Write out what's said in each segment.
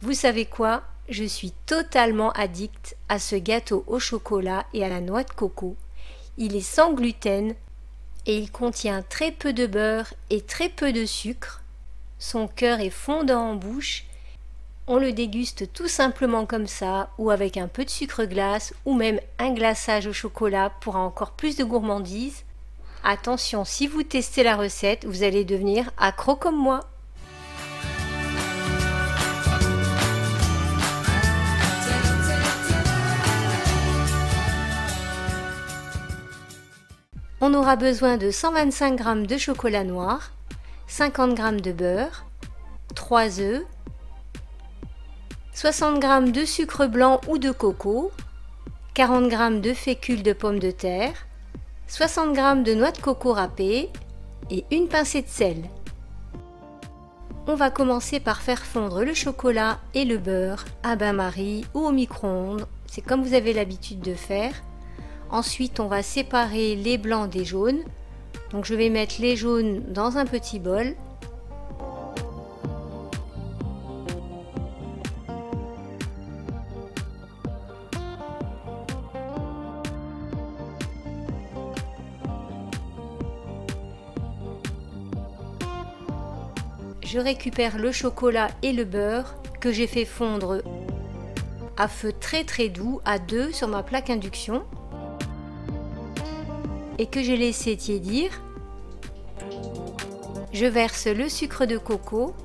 Vous savez quoi? Je suis totalement addict à ce gâteau au chocolat et à la noix de coco. Il est sans gluten et il contient très peu de beurre et très peu de sucre. Son cœur est fondant en bouche. On le déguste tout simplement comme ça ou avec un peu de sucre glace ou même un glaçage au chocolat pour encore plus de gourmandise. Attention, si vous testez la recette, vous allez devenir accro comme moi. On aura besoin de 125 g de chocolat noir, 50 g de beurre, 3 œufs, 60 g de sucre blanc ou de coco, 40 g de fécule de pommes de terre, 60 g de noix de coco râpée et une pincée de sel. On va commencer par faire fondre le chocolat et le beurre à bain-marie ou au micro-ondes, c'est comme vous avez l'habitude de faire. Ensuite, on va séparer les blancs des jaunes. Donc je vais mettre les jaunes dans un petit bol. Je récupère le chocolat et le beurre que j'ai fait fondre à feu très doux à 2 sur ma plaque induction et que j'ai laissé tiédir. Je verse le sucre de coco.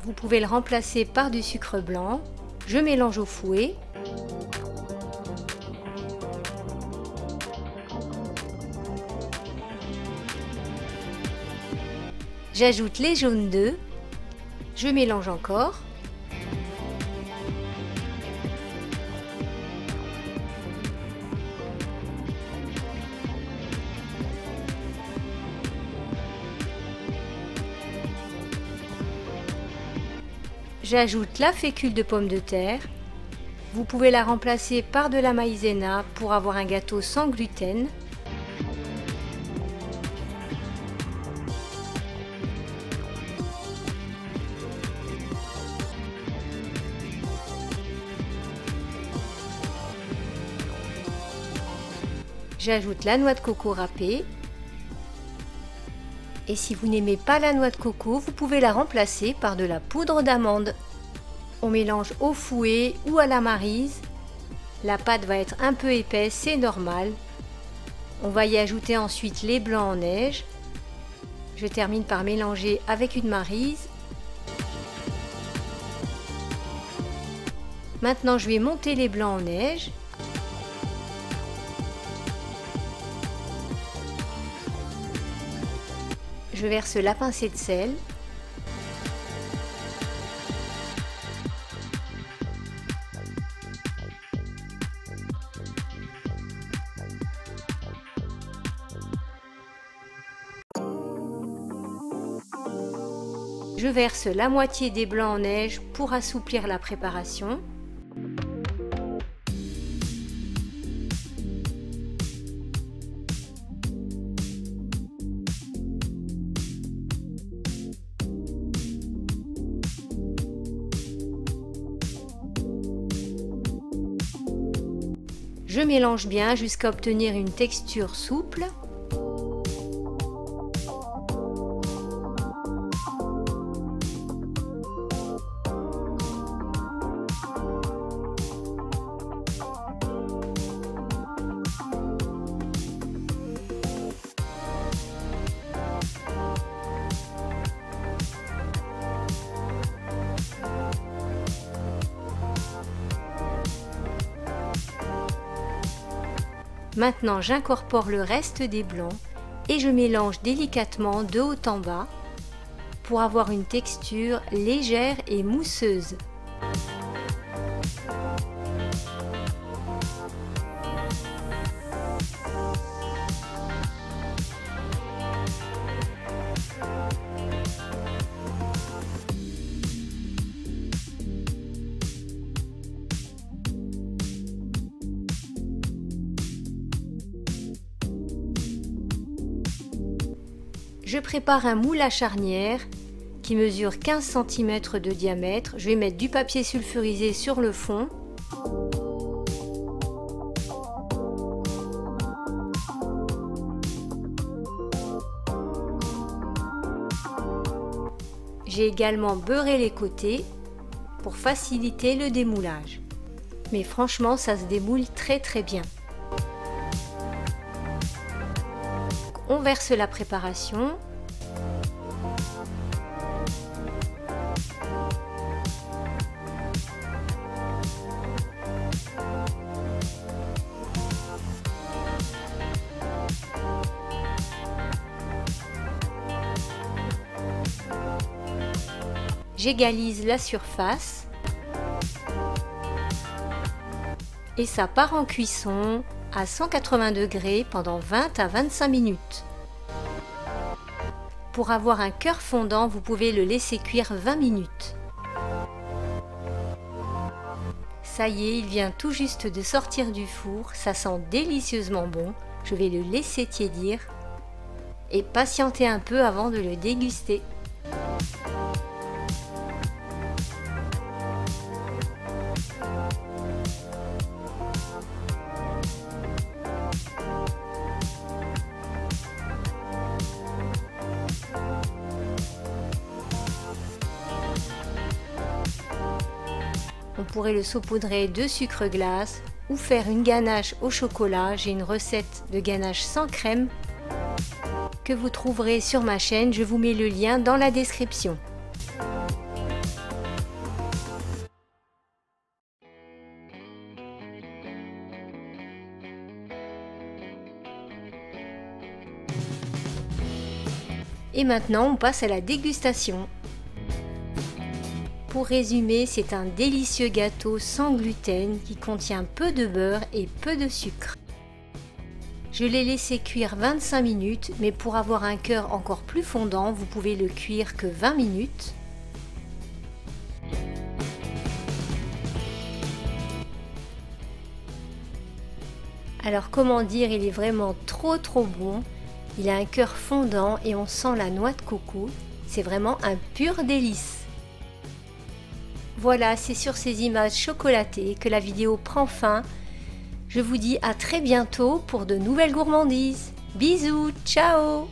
Vous pouvez le remplacer par du sucre blanc. Je mélange au fouet. J'ajoute les jaunes d'œufs. Je mélange encore. J'ajoute la fécule de pommes de terre. Vous pouvez la remplacer par de la maïzena pour avoir un gâteau sans gluten. J'ajoute la noix de coco râpée. Et si vous n'aimez pas la noix de coco, vous pouvez la remplacer par de la poudre d'amande. On mélange au fouet ou à la maryse. La pâte va être un peu épaisse, c'est normal. On va y ajouter ensuite les blancs en neige. Je termine par mélanger avec une maryse. Maintenant, je vais monter les blancs en neige. Je verse la pincée de sel. Je verse la moitié des blancs en neige pour assouplir la préparation. Je mélange bien jusqu'à obtenir une texture souple. Maintenant, j'incorpore le reste des blancs et je mélange délicatement de haut en bas pour avoir une texture légère et mousseuse. Je prépare un moule à charnière qui mesure 15 cm de diamètre. Je vais mettre du papier sulfurisé sur le fond. J'ai également beurré les côtés pour faciliter le démoulage. Mais franchement, ça se démoule très bien. On verse la préparation. J'égalise la surface et ça part en cuisson à 180 degrés pendant 20 à 25 minutes. Pour avoir un cœur fondant, vous pouvez le laisser cuire 20 minutes. Ça y est, il vient tout juste de sortir du four, ça sent délicieusement bon. Je vais le laisser tiédir et patienter un peu avant de le déguster. On pourrait le saupoudrer de sucre glace ou faire une ganache au chocolat. J'ai une recette de ganache sans crème que vous trouverez sur ma chaîne. Je vous mets le lien dans la description. Et maintenant, on passe à la dégustation. Pour résumer, c'est un délicieux gâteau sans gluten qui contient peu de beurre et peu de sucre. Je l'ai laissé cuire 25 minutes, mais pour avoir un cœur encore plus fondant, vous pouvez le cuire que 20 minutes. Alors comment dire, il est vraiment trop bon. Il a un cœur fondant et on sent la noix de coco. C'est vraiment un pur délice. Voilà, c'est sur ces images chocolatées que la vidéo prend fin. Je vous dis à très bientôt pour de nouvelles gourmandises. Bisous, ciao!